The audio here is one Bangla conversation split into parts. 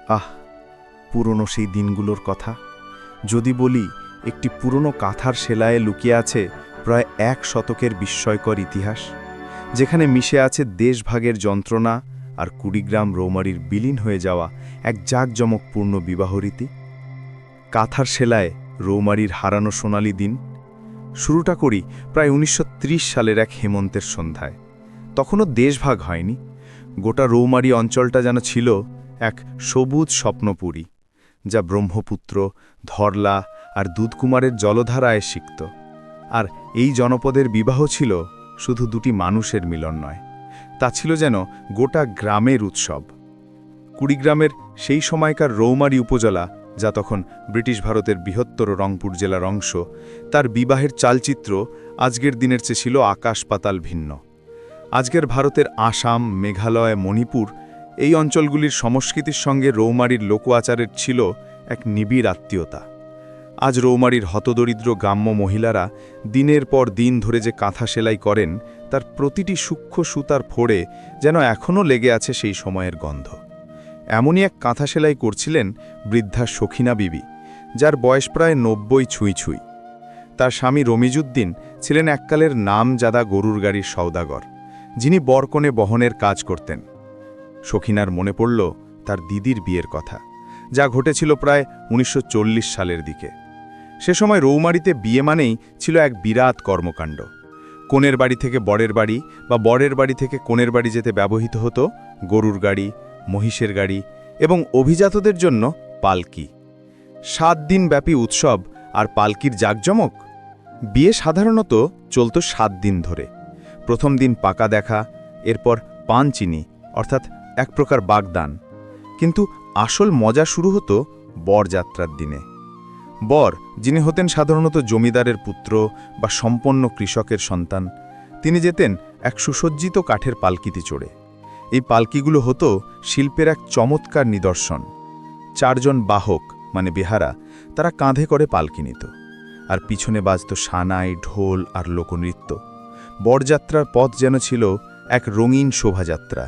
আহ, পুরনো সেই দিনগুলোর কথা। যদি বলি, একটি পুরনো কাঁথার সেলাইয়ে লুকিয়ে আছে প্রায় 1 শতকের বিস্ময়কর ইতিহাস, যেখানে মিশে আছে দেশভাগের যন্ত্রণা আর কুড়িগ্রাম রৌমারীর বিলীন হয়ে যাওয়া এক জাঁকজমকপূর্ণ বিবাহরীতি। কাঁথার সেলায় রৌমারীর হারানো সোনালি দিন। শুরুটা করি প্রায় 1930 সালের এক হেমন্তের সন্ধ্যায়। তখনও দেশভাগ হয়নি। গোটা রৌমারী অঞ্চলটা যেন ছিল এক সবুজ স্বপ্নপুরী, যা ব্রহ্মপুত্র, ধরলা আর দুধকুমারের জলধারায় সিক্ত। আর এই জনপদের বিবাহ ছিল শুধু দুটি মানুষের মিলন নয়, তা ছিল যেন গোটা গ্রামের উৎসব। কুড়িগ্রামের সেই সময়কার রৌমারী উপজেলা, যা তখন ব্রিটিশ ভারতের বৃহত্তর রংপুর জেলার অংশ, তার বিবাহের চালচিত্র আজকের দিনের চেয়ে ছিল আকাশ পাতাল ভিন্ন। আজকের ভারতের আসাম, মেঘালয়, মণিপুর এই অঞ্চলগুলির সংস্কৃতির সঙ্গে রৌমারীর লোক আচারের ছিল এক নিবিড় আত্মীয়তা। আজ রৌমারীর হতদরিদ্র গ্রাম্য মহিলারা দিনের পর দিন ধরে যে কাঁথা সেলাই করেন, তার প্রতিটি সূক্ষ্ম সুতার ফোড়ে যেন এখনও লেগে আছে সেই সময়ের গন্ধ। এমনই এক কাঁথা সেলাই করছিলেন বৃদ্ধা সখিনা বিবি, যার বয়স প্রায় 90 ছুঁই ছুঁই। তার স্বামী রমিজউদ্দিন ছিলেন এককালের নামজাদা গরুর গাড়ির সওদাগর, যিনি বরকনে বহনের কাজ করতেন। সখিনার মনে পড়ল তার দিদির বিয়ের কথা, যা ঘটেছিল প্রায় 1940 সালের দিকে। সে সময় রৌমারীতে বিয়ে মানেই ছিল এক বিরাট কর্মকাণ্ড। কনের বাড়ি থেকে বরের বাড়ি বা বরের বাড়ি থেকে কনের বাড়ি যেতে ব্যবহৃত হতো গরুর গাড়ি, মহিষের গাড়ি এবং অভিজাতদের জন্য পালকি। 7 দিন ব্যাপী উৎসব আর পালকির জাঁকজমক। বিয়ে সাধারণত চলত 7 দিন ধরে। প্রথম দিন পাকা দেখা, এরপর পান চিনি অর্থাৎ এক প্রকার বাগদান। কিন্তু আসল মজা শুরু হতো বরযাত্রার দিনে। বর, যিনি হতেন সাধারণত জমিদারের পুত্র বা সম্পন্ন কৃষকের সন্তান, তিনি যেতেন এক সুসজ্জিত কাঠের পালকিতে চড়ে। এই পালকিগুলো হতো শিল্পের এক চমৎকার নিদর্শন। 4 জন বাহক মানে বেহারা, তারা কাঁধে করে পালকি নিত, আর পিছনে বাজত সানাই, ঢোল আর লোকনৃত্য। বরযাত্রার পথ যেন ছিল এক রঙিন শোভাযাত্রা।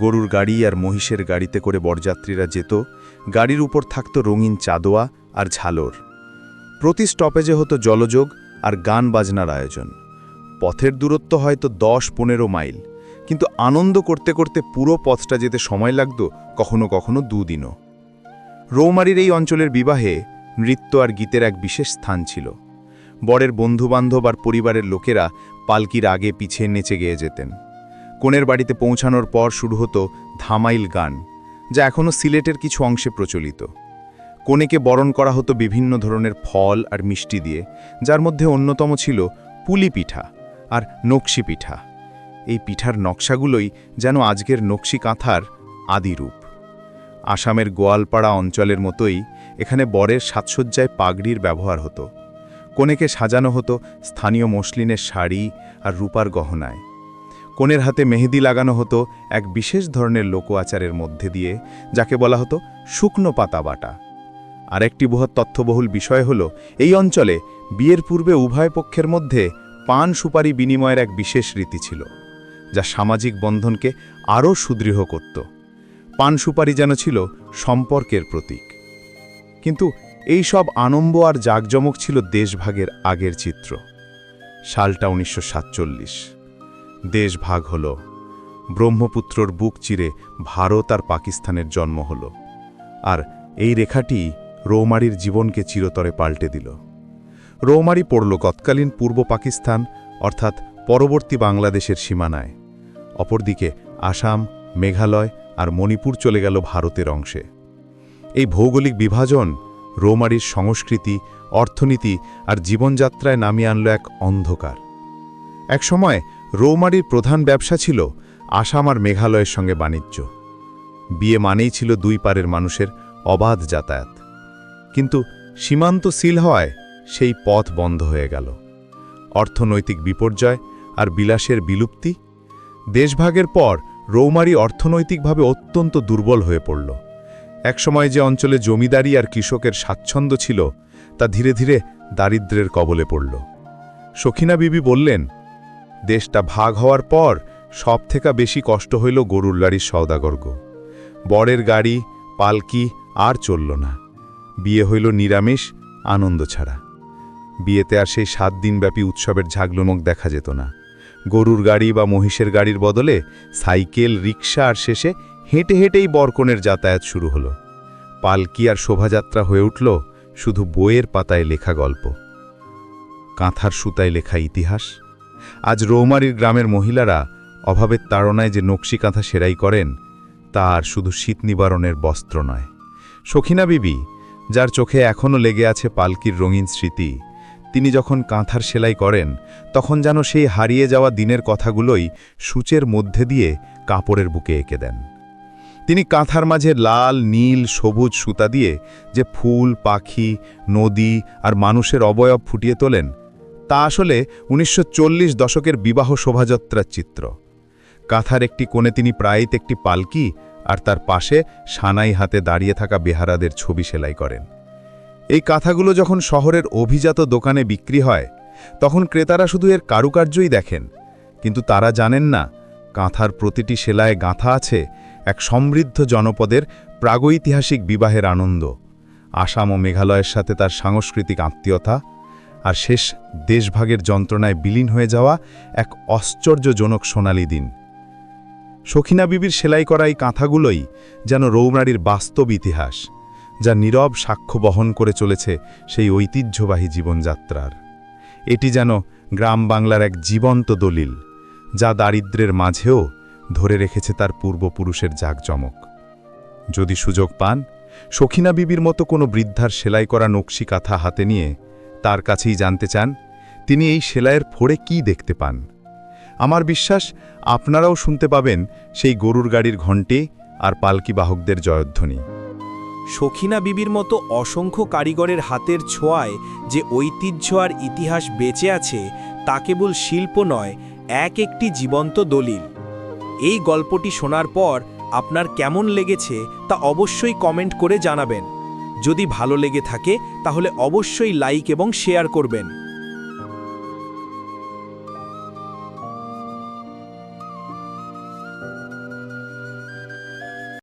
গরুর গাড়ি আর মহিষের গাড়িতে করে বরযাত্রীরা যেত। গাড়ির উপর থাকত রঙিন চাদোয়া আর ঝালর। প্রতি স্টপেজে হতো জলযোগ আর গান বাজনার আয়োজন। পথের দূরত্ব হয়তো 10-15 মাইল, কিন্তু আনন্দ করতে করতে পুরো পথটা যেতে সময় লাগত কখনো কখনো 2 দিনও। রৌমারীর এই অঞ্চলের বিবাহে নৃত্য আর গীতের এক বিশেষ স্থান ছিল। বরের বন্ধুবান্ধব আর পরিবারের লোকেরা পালকির আগে পিছে নেচে গেয়ে যেতেন। কনের বাড়িতে পৌঁছানোর পর শুরু হতো ধামাইল গান, যা এখনও সিলেটের কিছু অংশে প্রচলিত। কনেকে বরণ করা হতো বিভিন্ন ধরনের ফল আর মিষ্টি দিয়ে, যার মধ্যে অন্যতম ছিল পুলি পিঠা আর নকশি পিঠা। এই পিঠার নকশাগুলোই যেন আজকের নকশি কাঁথার আদিরূপ। আসামের গোয়ালপাড়া অঞ্চলের মতোই এখানে বরের সাজসজ্জায় পাগড়ির ব্যবহার হতো। কনেকে সাজানো হতো স্থানীয় মসলিনের শাড়ি আর রূপার গহনায়। কনের হাতে মেহেদি লাগানো হতো এক বিশেষ ধরনের লোক আচারের মধ্যে দিয়ে, যাকে বলা হতো শুকনো পাতা বাটা। আরেকটি বৃহৎ তথ্যবহুল বিষয় হল, এই অঞ্চলে বিয়ের পূর্বে উভয় পক্ষের মধ্যে পান সুপারি বিনিময়ের এক বিশেষ রীতি ছিল, যা সামাজিক বন্ধনকে আরও সুদৃঢ় করত। পান সুপারি যেন ছিল সম্পর্কের প্রতীক। কিন্তু এই সব আনন্দ আর জাঁকজমক ছিল দেশভাগের আগের চিত্র। সালটা 1947। দেশ ভাগ হল। ব্রহ্মপুত্রর বুক চিরে ভারত আর পাকিস্তানের জন্ম হল। আর এই রেখাটি রৌমারীর জীবনকে চিরতরে পাল্টে দিল। রৌমারী পড়ল তৎকালীন পূর্ব পাকিস্তান অর্থাৎ পরবর্তী বাংলাদেশের সীমানায়। অপরদিকে আসাম, মেঘালয় আর মণিপুর চলে গেল ভারতের অংশে। এই ভৌগোলিক বিভাজন রৌমারীর সংস্কৃতি, অর্থনীতি আর জীবনযাত্রায় নামিয়ে আনল এক অন্ধকার। একসময় রৌমারীর প্রধান ব্যবসা ছিল আসাম আর মেঘালয়ের সঙ্গে বাণিজ্য। বিয়ে মানেই ছিল 2 পারের মানুষের অবাধ যাতায়াত। কিন্তু সীমান্ত সিল হওয়ায় সেই পথ বন্ধ হয়ে গেল। অর্থনৈতিক বিপর্যয় আর বিলাসের বিলুপ্তি। দেশভাগের পর রৌমারী অর্থনৈতিকভাবে অত্যন্ত দুর্বল হয়ে পড়ল। একসময় যে অঞ্চলে জমিদারি আর কৃষকের স্বাচ্ছন্দ্য ছিল, তা ধীরে ধীরে দারিদ্র্যের কবলে পড়ল। সখিনা বিবি বললেন, দেশটা ভাগ হওয়ার পর সবথেকে বেশি কষ্ট হইল গরুর গাড়ির সওদাগর্গ। বরের গাড়ি, পালকি আর চলল না। বিয়ে হইল নিরামিষ, আনন্দ ছাড়া। বিয়েতে আর সেই 7 দিনব্যাপী উৎসবের ঝাগলমক দেখা যেত না। গরুর গাড়ি বা মহিষের গাড়ির বদলে সাইকেল, রিক্সা, আর শেষে হেঁটে হেঁটেই বরকনের যাতায়াত শুরু হলো। পালকি আর শোভাযাত্রা হয়ে উঠল শুধু বইয়ের পাতায় লেখা গল্প, কাঁথার সুতায় লেখা ইতিহাস। আজ রৌমারীর গ্রামের মহিলারা অভাবের তাড়নায় যে নকশি কাঁথা সেলাই করেন, তা আর শুধু শীত নিবারণের বস্ত্র নয়। সখিনা বিবি, যার চোখে এখনও লেগে আছে পালকির রঙিন স্মৃতি, তিনি যখন কাঁথার সেলাই করেন তখন যেন সেই হারিয়ে যাওয়া দিনের কথাগুলোই সূচের মধ্যে দিয়ে কাপড়ের বুকে এঁকে দেন। তিনি কাঁথার মাঝে লাল, নীল, সবুজ সুতা দিয়ে যে ফুল, পাখি, নদী আর মানুষের অবয়ব ফুটিয়ে তোলেন, তা আসলে 1940 দশকের বিবাহ শোভাযাত্রার চিত্র। কাঁথার একটি কোণে তিনি প্রায়ই একটি পালকি আর তার পাশে সানাই হাতে দাঁড়িয়ে থাকা বেহারাদের ছবি সেলাই করেন। এই কাঁথাগুলো যখন শহরের অভিজাত দোকানে বিক্রি হয়, তখন ক্রেতারা শুধু এর কারুকার্যই দেখেন, কিন্তু তারা জানেন না কাঁথার প্রতিটি সেলায়ে গাঁথা আছে এক সমৃদ্ধ জনপদের প্রাগৈতিহাসিক বিবাহের আনন্দ, আসাম ও মেঘালয়ের সাথে তার সাংস্কৃতিক আত্মীয়তা, আর শেষ দেশভাগের যন্ত্রণায় বিলীন হয়ে যাওয়া এক আশ্চর্যজনক সোনালি দিন। সখিনা বিবির সেলাই করা এই কাঁথাগুলোই যেন রৌমারীর বাস্তব ইতিহাস, যা নীরব সাক্ষ্য বহন করে চলেছে সেই ঐতিহ্যবাহী জীবনযাত্রার। এটি যেন গ্রাম বাংলার এক জীবন্ত দলিল, যা দারিদ্র্যের মাঝেও ধরে রেখেছে তার পূর্বপুরুষের জাঁকজমক। যদি সুযোগ পান, সখিনা বিবির মতো কোনো বৃদ্ধার সেলাই করা নকশি কাঁথা হাতে নিয়ে তার কাছেই জানতে চান তিনি এই সেলাইয়ের ফোড়ে কি দেখতে পান। আমার বিশ্বাস আপনারাও শুনতে পাবেন সেই গরুর গাড়ির ঘণ্টে আর পালকি বাহকদের জয়ধ্বনি। সখিনা বিবির মতো অসংখ্য কারিগরের হাতের ছোঁয়ায় যে ঐতিহ্য আর ইতিহাস বেঁচে আছে, তা কেবল শিল্প নয়, একটি জীবন্ত দলিল। এই গল্পটি শোনার পর আপনার কেমন লেগেছে তা অবশ্যই কমেন্ট করে জানাবেন। যদি ভালো লেগে থাকে তাহলে অবশ্যই লাইক এবং শেয়ার করবেন।